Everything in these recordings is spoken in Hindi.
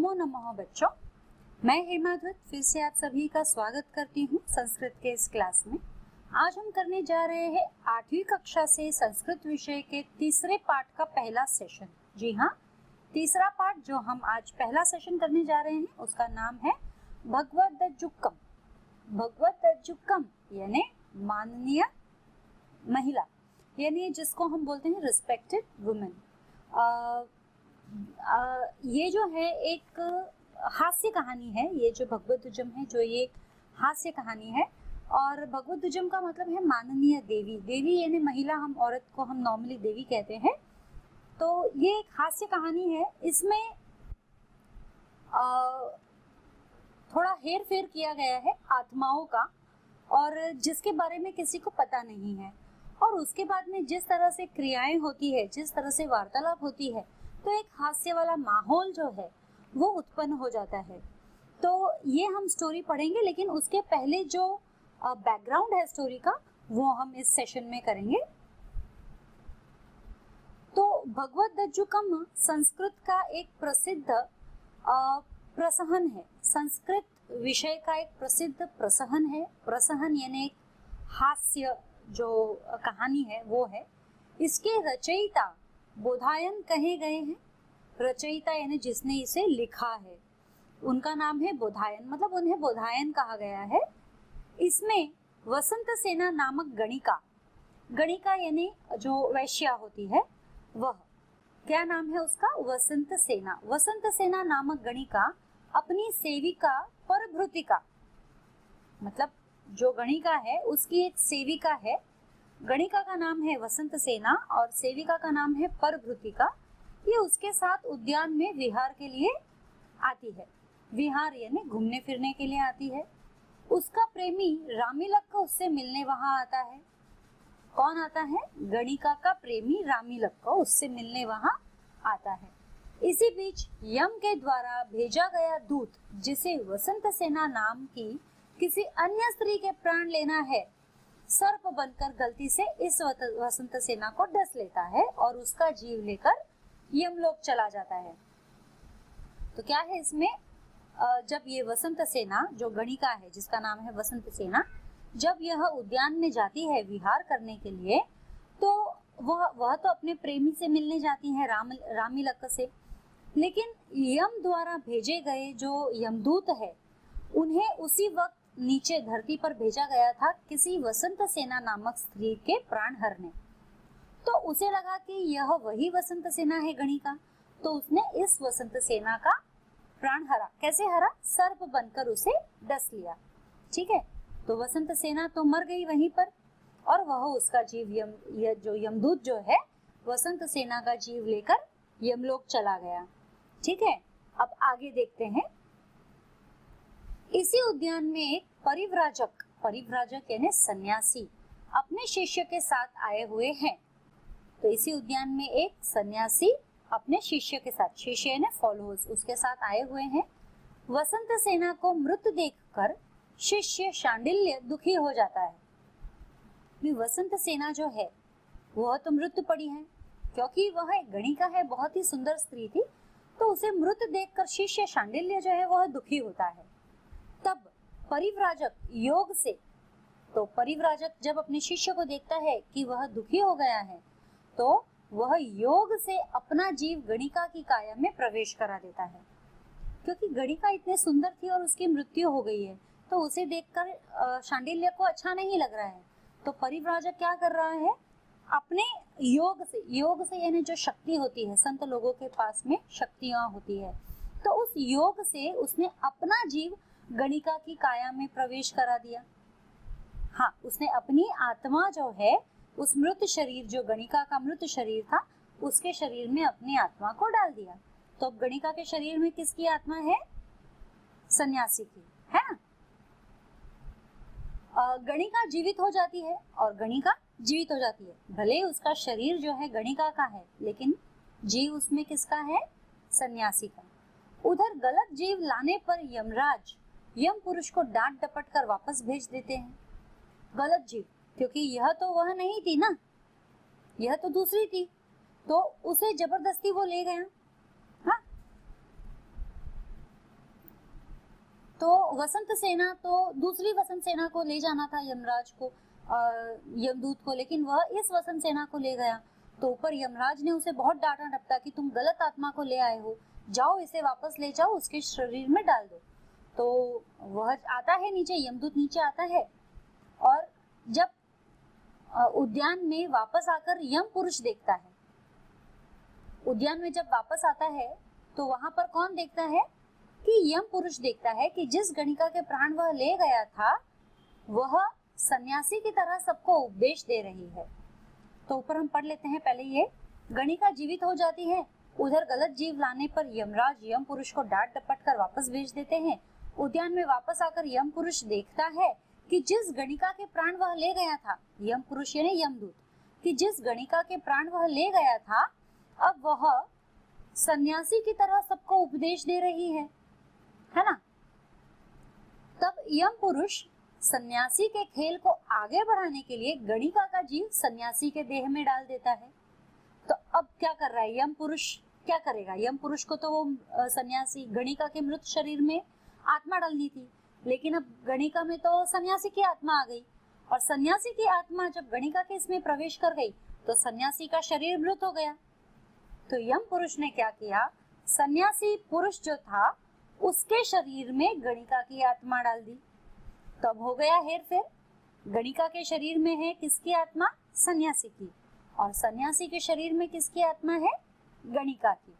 नमो नमः बच्चों, मैं हेमाधुत फिर से आप सभी का स्वागत करती हूँ संस्कृत के इस क्लास में। आज हम करने जा रहे हैं 8वीं कक्षा से संस्कृत विषय के तीसरे पाठ का पहला सेशन। जी हाँ, तीसरा पाठ जो हम आज पहला सेशन करने जा रहे हैं उसका नाम है भगवद्दज्जुकम। भगवद्दज्जुकम यानी माननीय महिला, यानी जिसको हम बोलते हैं रिस्पेक्टेड वुमेन। ये जो है एक हास्य कहानी है। ये जो भगवद्दज्जुकम है जो ये हास्य कहानी है, और भगवद्दज्जुकम का मतलब है माननीय देवी। देवी यानी महिला, हम औरत को हम नॉर्मली देवी कहते हैं। तो ये एक हास्य कहानी है। इसमें थोड़ा हेर फेर किया गया है आत्माओं का, और जिसके बारे में किसी को पता नहीं है, और उसके बाद में जिस तरह से क्रियाएं होती है, जिस तरह से वार्तालाप होती है, तो एक हास्य वाला माहौल जो है वो उत्पन्न हो जाता है। तो ये हम स्टोरी पढ़ेंगे, लेकिन उसके पहले जो बैकग्राउंड है स्टोरी का वो हम इस सेशन में करेंगे। तो भगवद्दज्जुकम संस्कृत का एक प्रसिद्ध प्रसहन है। संस्कृत विषय का एक प्रसिद्ध प्रसहन है। प्रसहन यानी एक हास्य जो कहानी है वो है। इसके रचयिता बोधायन कहे गए हैं। रचयिता यानी जिसने इसे लिखा है, उनका नाम है बोधायन, मतलब उन्हें बोधायन कहा गया है। इसमें वसंत सेना नामक गणिका, गणिका यानी जो वैश्या होती है वह, क्या नाम है उसका? वसंत सेना। वसंत सेना नामक गणिका अपनी सेविका परभृतिका, मतलब जो गणिका है उसकी एक सेविका है। गणिका का नाम है वसंत सेना और सेविका का नाम है परभृतिका। ये उसके साथ उद्यान में विहार के लिए आती है। विहार यानी घूमने फिरने के लिए आती है। उसका प्रेमी रामीलक उससे मिलने वहां आता है। कौन आता है? गणिका का प्रेमी रामीलक उससे मिलने वहां आता है। इसी बीच यम के द्वारा भेजा गया दूत, जिसे वसंत सेना नाम की किसी अन्य स्त्री के प्राण लेना है, सर्प बनकर गलती से इस वसंत सेना को डस लेता है और उसका जीव लेकर यमलोक चला जाता है। तो क्या है इसमें, जब ये वसंत सेना जो गणिका है जिसका नाम है वसंत सेना, जब यह उद्यान में जाती है विहार करने के लिए, तो वह तो अपने प्रेमी से मिलने जाती है रामीलक से, लेकिन यम द्वारा भेजे गए जो यमदूत है उन्हें उसी वक्त नीचे धरती पर भेजा गया था किसी वसंत सेना नामक स्त्री के प्राण हरने। तो उसे लगा कि यह वही वसंत सेना है गणिका, तो उसने इस वसंत सेना का प्राण हरा। कैसे हरा? सर्प बनकर उसे डस लिया। ठीक है, तो वसंत सेना तो मर गई वहीं पर, और वह उसका जीव जो यमदूत जो है वसंत सेना का जीव लेकर यमलोक चला गया। ठीक है, अब आगे देखते हैं। इसी उद्यान में एक परिव्राजक यानी सन्यासी अपने शिष्य के साथ आए हुए हैं। तो इसी उद्यान में एक सन्यासी अपने शिष्य के साथ, शिष्य यानी फॉलोअर्स, उसके साथ आए हुए हैं। वसंत सेना को मृत देखकर शिष्य शांडिल्य दुखी हो जाता है। वसंत सेना जो है वह तो मृत पड़ी है, क्योंकि वह एक गणिका है, बहुत ही सुंदर स्त्री थी, तो उसे मृत देखकर शिष्य शांडिल्य जो है वह दुखी होता है। तब परिव्राजक योग से, तो परिव्राजक जब अपने शिष्य को देखता है कि वह दुखी हो गया है, तो वह योग से अपना जीव गणिका की काया में प्रवेश करा देता है। क्योंकि गणिका इतने सुंदर थी और उसकी मृत्यु हो गई है, तो उसे देखकर शांडिल्य को अच्छा नहीं लग रहा है। तो परिव्राजक क्या कर रहा है? अपने योग से यानी जो शक्ति होती है, संत लोगों के पास में शक्तियां होती है, तो उस योग से उसने अपना जीव गणिका की काया में प्रवेश करा दिया। हाँ, उसने अपनी आत्मा जो है उस मृत शरीर, जो गणिका का मृत शरीर था, उसके शरीर में अपनी आत्मा को डाल दिया। तो अब गणिका के शरीर में किसकी आत्मा है? सन्यासी की, है ना। गणिका जीवित हो जाती है और गणिका जीवित हो जाती है। भले उसका शरीर जो है गणिका का है, लेकिन जीव उसमें किसका है? सन्यासी का। उधर गलत जीव लाने पर यमराज यम पुरुष को डांट डपट कर वापस भेज देते हैं। गलत जीव, क्योंकि यह तो वह नहीं थी ना, यह तो दूसरी थी, तो उसे जबरदस्ती वो ले गया। हाँ, वसंत सेना तो दूसरी वसंत सेना को ले जाना था यमराज को, यमदूत को, लेकिन वह इस वसंत सेना को ले गया। तो ऊपर यमराज ने उसे बहुत डांटा डपटा कि तुम गलत आत्मा को ले आए हो, जाओ इसे वापस ले जाओ, उसके शरीर में डाल दो। तो वह आता है नीचे, यमदूत नीचे आता है, और जब उद्यान में वापस आकर यम पुरुष देखता है, उद्यान में जब वापस आता है तो वहां पर कौन देखता है कि यम पुरुष देखता है कि जिस गणिका के प्राण वह ले गया था वह सन्यासी की तरह सबको उपदेश दे रही है। तो ऊपर हम पढ़ लेते हैं पहले ये। गणिका जीवित हो जाती है, उधर गलत जीव लाने पर यमराज यम पुरुष को डांट डपट कर वापस भेज देते हैं। उद्यान में वापस आकर यम पुरुष देखता है कि जिस गणिका के प्राण वह ले गया था, यम पुरुष यानी यमदूत, कि जिस गणिका के प्राण वह ले गया था अब वह सन्यासी की तरह सबको उपदेश दे रही है ना। तब यम पुरुष सन्यासी के खेल को आगे बढ़ाने के लिए गणिका का जीव सन्यासी के देह में डाल देता है। तो अब क्या कर रहा है यम पुरुष, क्या करेगा? यम पुरुष को तो वो सन्यासी गणिका के मृत शरीर में आत्मा डालनी थी, लेकिन अब गणिका में तो सन्यासी की आत्मा आ गई, और सन्यासी की आत्मा जब गणिका के इसमें प्रवेश कर गई तो सन्यासी का शरीर मृत हो गया। तो यम पुरुष ने क्या किया, सन्यासी पुरुष जो था उसके शरीर में गणिका की आत्मा डाल दी। तब हो गया हेर फेर, गणिका के शरीर में है किसकी आत्मा? सन्यासी की, और सन्यासी के शरीर में किसकी आत्मा है? गणिका की।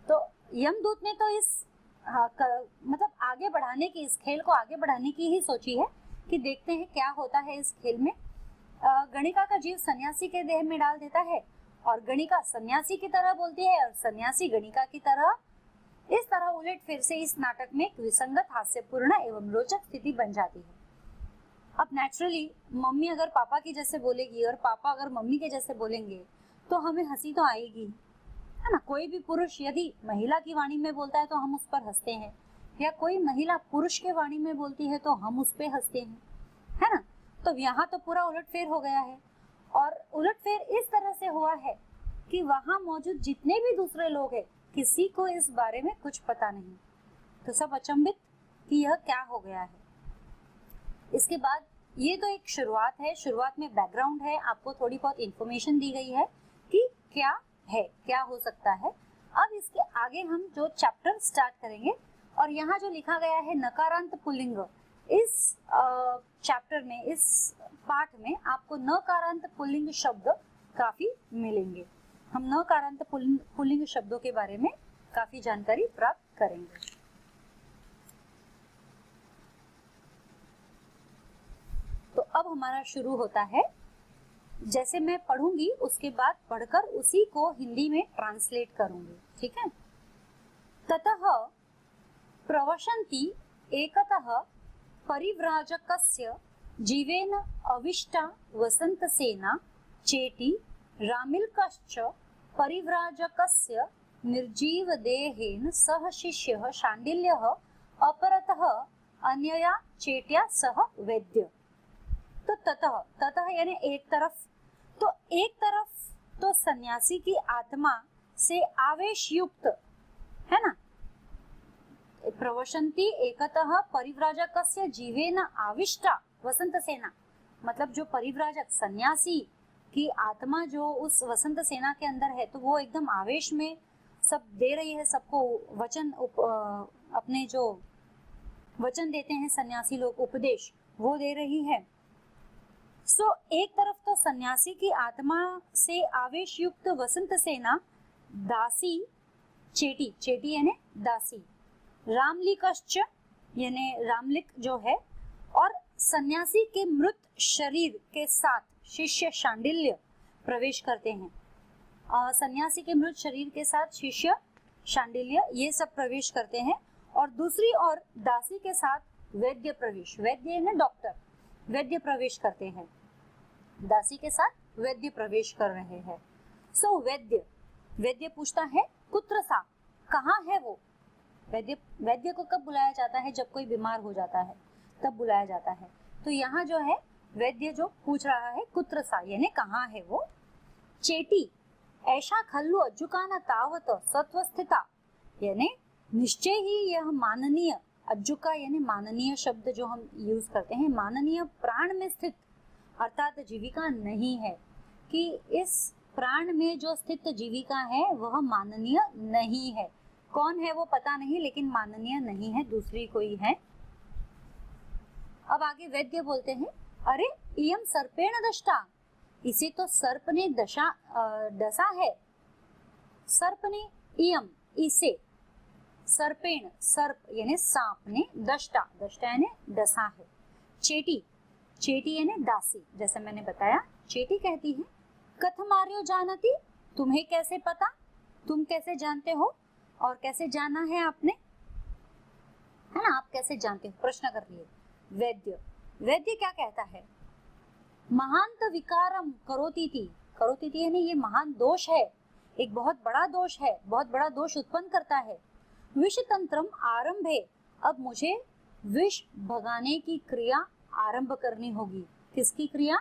तो यमदूत ने तो इस मतलब आगे बढ़ाने की, इस खेल को आगे बढ़ाने की ही सोची है कि देखते हैं क्या होता है इस खेल में। गणिका का जीव सन्यासी के देह में डाल देता है, और गणिका सन्यासी की तरह बोलती है और सन्यासी गणिका की तरह। इस तरह उलट फिर से इस नाटक में एक विसंगत, हास्यपूर्ण एवं रोचक स्थिति बन जाती है। अब नेचुरली मम्मी अगर पापा की जैसे बोलेगी और पापा अगर मम्मी के जैसे बोलेंगे तो हमें हंसी तो आएगी, है ना। कोई भी पुरुष यदि महिला की वाणी में बोलता है तो हम उस पर हंसते हैं, या कोई महिला पुरुष के वाणी में बोलती है तो हम उस पे हंसते हैं, है ना। तो यहाँ तो पूरा उलटफेर हो गया है, और उलटफेर इस तरह से हुआ है कि वहां मौजूद जितने भी दूसरे लोग हैं किसी को इस बारे में कुछ पता नहीं। तो सब अचंभित कि यह क्या हो गया है। इसके बाद ये तो एक शुरुआत है, शुरुआत में बैकग्राउंड है, आपको थोड़ी बहुत इंफॉर्मेशन दी गई है कि क्या है, क्या हो सकता है। अब इसके आगे हम जो चैप्टर स्टार्ट करेंगे, और यहाँ जो लिखा गया है नकारांत पुल्लिंग, इस चैप्टर में, इस पाठ में आपको नकारांत पुल्लिंग शब्द काफी मिलेंगे। हम नकारांत पुल्लिंग शब्दों के बारे में काफी जानकारी प्राप्त करेंगे। तो अब हमारा शुरू होता है, जैसे मैं पढ़ूंगी उसके बाद पढ़कर उसी को हिंदी में ट्रांसलेट करूंगी, ठीक है। ततः प्रवशन्ति एकतः परिव्राजकस्य जीवेन अविष्टा वसन्तसेना चेटी रामिल्कश्च परिव्राजकस्य निर्जीवदेहेन सह शिष्यः शाण्डिल्यः अपरतः अन्यया चेट्या सह वैद्य। तो ततः यानी एक तरफ, तो एक तरफ तो सन्यासी की आत्मा से आवेश युक्त, है ना। प्रवशन्ति एकतः परिव्राजकस्य जीवेन आविष्टा वसंत सेना, मतलब जो परिव्राजक सन्यासी की आत्मा जो उस वसंत सेना के अंदर है, तो वो एकदम आवेश में सब दे रही है, सबको वचन अपने जो वचन देते हैं सन्यासी लोग, उपदेश वो दे रही है। सो एक तरफ तो सन्यासी की आत्मा से आवेश युक्त वसंत सेना दासी चेटी, चेटी यानी दासी, रामलिकश्च यानी रामलिक जो है, और सन्यासी के मृत शरीर के साथ शिष्य शांडिल्य प्रवेश करते हैं। सन्यासी के मृत शरीर के साथ शिष्य शांडिल्य ये सब प्रवेश करते हैं, और दूसरी ओर दासी के साथ वैद्य प्रवेश, वैद्य यानी डॉक्टर, वैद्य प्रवेश करते हैं। दासी के साथ वैद्य प्रवेश कर रहे हैं। सो वैद्य पूछता है कुत्र सा, कहाँ है वो। वैद्य को कब बुलाया जाता है? जब कोई बीमार हो जाता है तब बुलाया जाता है। तो यहाँ जो है वैद्य जो पूछ रहा है कुत्र सा यानी कहाँ है वो। चेटी ऐसा खल्लु अज्जुकाना तावत सत्वस्थिता, यानी निश्चय ही यह माननीय अज्जुका यानी माननीय शब्द जो हम यूज करते हैं, माननीय प्राण में स्थित अर्थात जीविका नहीं है, कि इस प्राण में जो स्थित जीविका है वह माननीय नहीं है। कौन है वो पता नहीं, लेकिन माननीय नहीं है, दूसरी कोई है। अब आगे वैद्य बोलते हैं, अरे इयम सर्पेण दष्टा, इसे तो सर्प ने डसा है। सर्प ने, इयम इसे, सर्पेण सर्प यानी सांप ने, दष्टा दष्टा यानी डसा है। चेटी, चेटी यानी दासी, जैसे मैंने बताया। चेटी कहती है, कथमार्यो जानती, तुम्हें कैसे पता, तुम कैसे जानते हो, और कैसे जाना है आपने, है ना, आप कैसे जानते हो, प्रश्न कर लिए। वैद्य, वैद्य क्या कहता है, महांत विकारम करोतीति, करोतीति यानी ये महान दोष है, एक बहुत बड़ा दोष है, बहुत बड़ा दोष उत्पन्न करता है। विष तंत्रम आरंभे, अब मुझे विष भगाने की क्रिया आरंभ करनी होगी। किसकी क्रिया,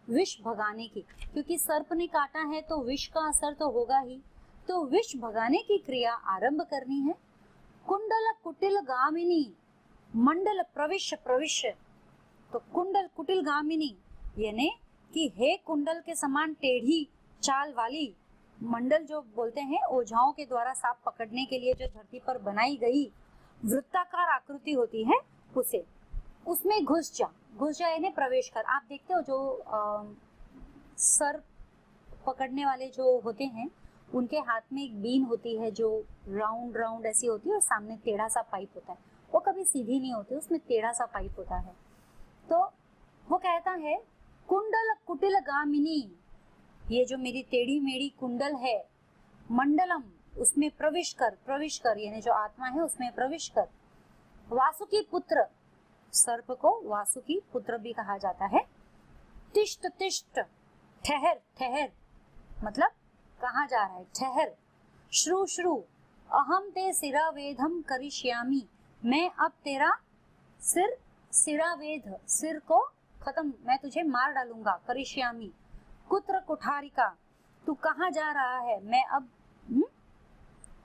विष भगाने की, क्योंकि सर्प ने काटा है तो विष का असर तो होगा ही, तो विष भगाने की क्रिया आरंभ करनी है। कुंडल कुटिल गामिनी, मंडल प्रविश्य प्रविश्य, तो कुंडल कुटिल गामिनी यानी कि हे कुंडल के समान टेढ़ी चाल वाली, मंडल जो बोलते हैं ओझाओं के द्वारा सांप पकड़ने के लिए जो धरती पर बनाई गई वृत्ताकार आकृति होती है, उसे, उसमें घुस जा, घुस जा यानी प्रवेश कर। आप देखते हो जो सर्प पकड़ने वाले जो होते हैं, उनके हाथ में एक बीन होती है जो राउंड राउंड ऐसी होती है, और सामने टेढ़ा सा पाइप होता है, वो कभी सीधी नहीं होती, उसमें टेढ़ा सा पाइप होता है। तो वो कहता है, कुंडल कुटिल गामिनी, ये जो मेरी टेढ़ी मेढ़ी कुंडल है, मंडलम उसमें प्रविश कर यानी जो आत्मा है उसमें प्रविश कर। वासुकी पुत्र, सर्प को वासुकी पुत्र भी कहा जाता है। तिष्ठ तिष्ठ, ठहर ठहर, मतलब कहाँ जा रहा है, ठहर। श्रु श्रु, अहम ते सिरावेधम करिष्यामि, मैं अब तेरा सिरावेध, सिर को खत्म, मैं तुझे मार डालूंगा। करिष्यामि, कुत्र कुठारिका, तू कहाँ जा रहा है, मैं अब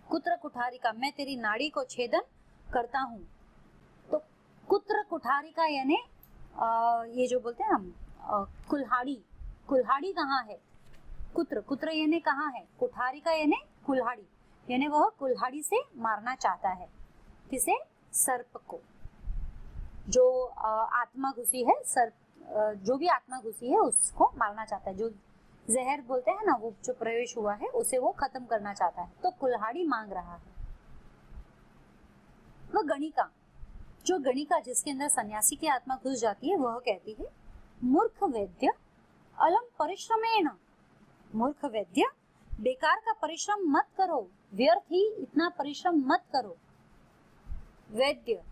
कुत्र कुठारिका, मैं तेरी नाड़ी को छेदन करता हूँ। तो कुत्र कुठारिका यानी ये जो बोलते हैं हम कुल्हाड़ी, कुल्हाड़ी कहाँ है, कुत्र, कुत्र यानी कहाँ है, कुठारिका यानी कुल्हाड़ी, यानी वह कुल्हाड़ी से मारना चाहता है। किसे, सर्प को, जो आत्मा घुसी है, सर्प जो भी आत्मा घुसी है उसको मारना चाहता है, जो जहर बोलते हैं ना, वो जो प्रवेश हुआ है उसे वो खत्म करना चाहता है, तो कुल्हाड़ी मांग रहा है। वह गणिका, जो गणिका जिसके अंदर सन्यासी की आत्मा घुस जाती है, वह कहती है, मूर्ख वैद्य अलम परिश्रमेण, मूर्ख वैद्य बेकार का परिश्रम मत करो, व्यर्थ ही इतना परिश्रम मत करो। वैद्य,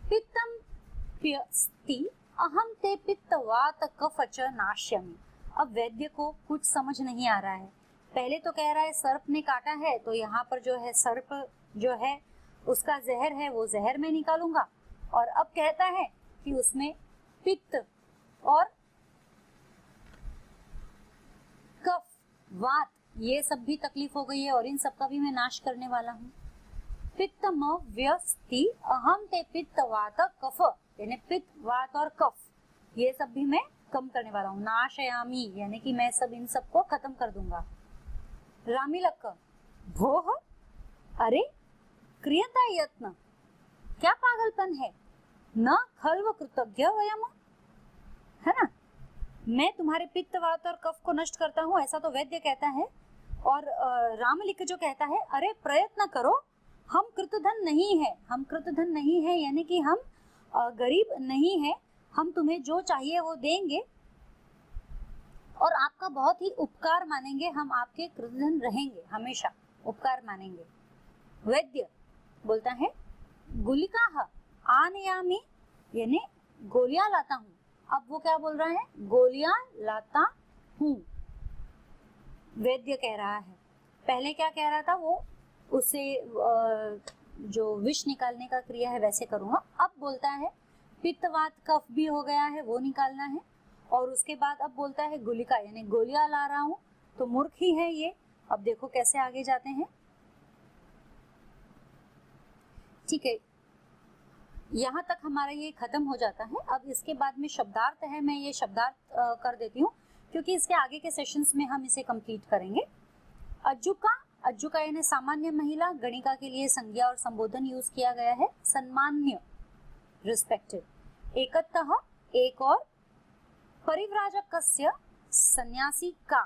पित्तम प्यस्ति अहम ते पित्त वात कफ च नाश्यमि। अब वैद्य को कुछ समझ नहीं आ रहा है, पहले तो कह रहा है सर्प ने काटा है, तो यहाँ पर जो है सर्प जो है उसका जहर है, वो जहर मैं निकालूंगा, और अब कहता है कि उसमें पित्त और कफ वात ये सब भी तकलीफ हो गई है, और इन सब का भी मैं नाश करने वाला हूँ। पित्तम व्यस्ति अहम ते पित्त वात कफ, यानी पित्त वात और कफ ये सब भी मैं कम करने वाला हूँ। नाशयामी यानी कि मैं सब इन सब को खत्म कर दूंगा। रामिलक, भोह, अरे क्रियता यत्न, क्या पागलपन है, न खल्व कृतज्ञ वयम, है ना, मैं तुम्हारे पित्त वात और कफ को नष्ट करता हूँ, ऐसा तो वैद्य कहता है। और रामलिक जो कहता है, अरे प्रयत्न करो, हम कृतधन नहीं है, हम कृतधन नहीं है यानी कि हम गरीब नहीं है, हम तुम्हें जो चाहिए वो देंगे और आपका बहुत ही उपकार मानेंगे, हम आपके कृतधन रहेंगे, हमेशा उपकार मानेंगे। वैद्य बोलता है, गुलिका आनयामी यानी गोलियां लाता हूँ। अब वो क्या बोल रहा है, गोलियां लाता हूँ, वैद्य कह रहा है। पहले क्या कह रहा था, वो उसे जो विष निकालने का क्रिया है वैसे करूंगा। अब बोलता है पित्तवात कफ भी हो गया है, वो निकालना है, और उसके बाद अब बोलता है गुलिका यानी गोलियां ला रहा हूं, तो मूर्ख ही है ये। अब देखो कैसे आगे जाते हैं, ठीक है। यहाँ तक हमारा ये खत्म हो जाता है। अब इसके बाद में शब्दार्थ है, मैं ये शब्दार्थ कर देती हूँ क्योंकि इसके आगे के सेशंस में हम इसे कंप्लीट करेंगे। अज्जुका, अज्जुका यानी सामान्य महिला, गणिका के लिए संज्ञा और संबोधन यूज किया गया है, सम्मान्य रिस्पेक्टेड। एकतः एक और, परिव्राजकस्य सन्यासी का,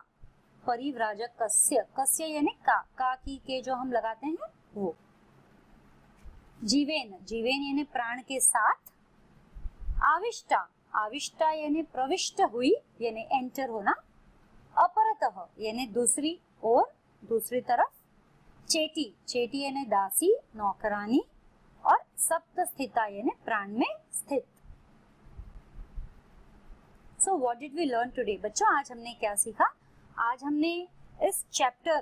परिव्राजकस्य, कस्य यानी का की के जो हम लगाते हैं वो। जीवेन, जीवेन यानी प्राण के साथ। आविष्टा, आविष्टा यानी प्रविष्ट हुई यानी एंटर होना। अपरतः यानी दूसरी ओर, दूसरी तरफ। चेटी, चेटी यानी दासी, नौकरानी। और सप्त स्थिता यानी प्राण में स्थित। So what did we learn today? बच्चों आज हमने क्या सीखा? आज हमने इस चैप्टर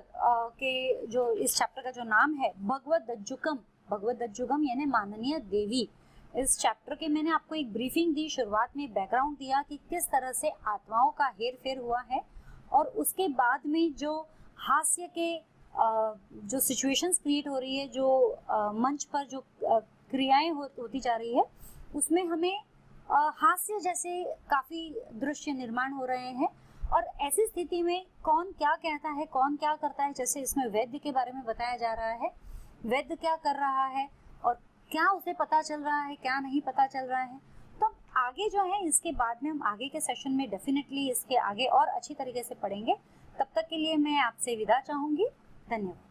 इस चैप्टर का जो नाम है भगवत दज्जुकम, भगवत दज्जुकम यानी माननीय देवी, इस चैप्टर के मैंने आपको एक ब्रीफिंग दी, शुरुआत में बैकग्राउंड दिया कि किस तरह से आत्माओं का हेर फेर हुआ है, और उसके बाद में जो हास्य के जो सिचुएशंस क्रिएट हो रही है, जो मंच पर जो क्रियाएं होती जा रही है, उसमें हमें हास्य जैसे काफी दृश्य निर्माण हो रहे हैं। और ऐसी स्थिति में कौन क्या कहता है, कौन क्या करता है, जैसे इसमें वैद्य के बारे में बताया जा रहा है, वैद्य क्या कर रहा है और क्या उसे पता चल रहा है, क्या नहीं पता चल रहा है। तो आगे जो है इसके बाद में हम आगे के सेशन में डेफिनेटली इसके आगे और अच्छी तरीके से पढ़ेंगे। तब तक के लिए मैं आपसे विदा चाहूंगी। धन्यवाद।